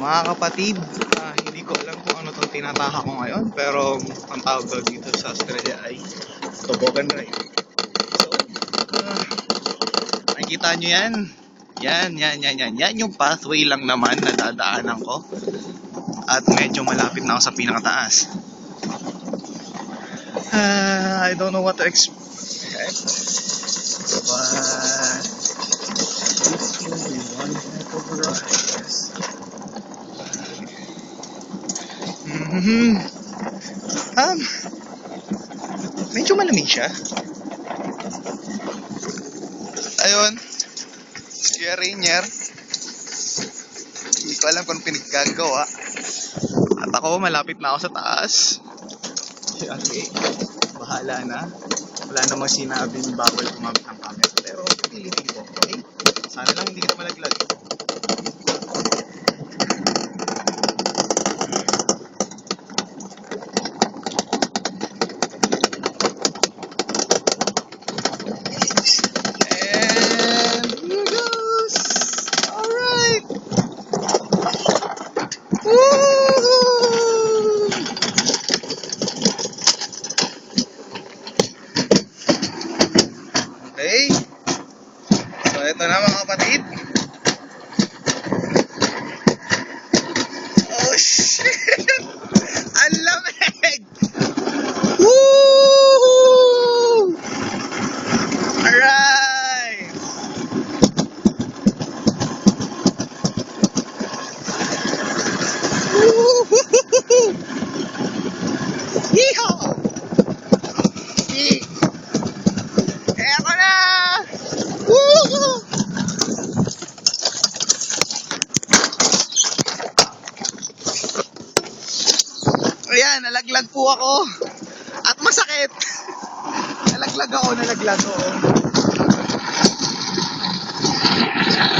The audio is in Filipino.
Mga kapatid, hindi ko alam kung ano itong tinatahak ko ngayon, pero ang tawag daw dito sa Australia ay Toboggan Ride. So, nakikita nyo yan? Yan yung pathway lang naman na dadaanan ko. At medyo malapit na ako sa pinakataas. I don't know what to expect, but this will be one heck of a ride. Medyo malamig siya. Ayun, si Rainier. Hindi ko alam kung pinaggagawa. At ako, malapit na ako sa taas. Okay, bahala na. Wala namang sinabing bawal gumamit ng camera. Pero pilitin ko, okay? Sana lang hindi kita malaglag. Okay, so ito na mga kapatid. Oh shit! Ang lamig! Woo! Alright! Yeehaw! Eto na! Woo! Ayan, nalaglag po ako. At masakit. Nalaglag ako.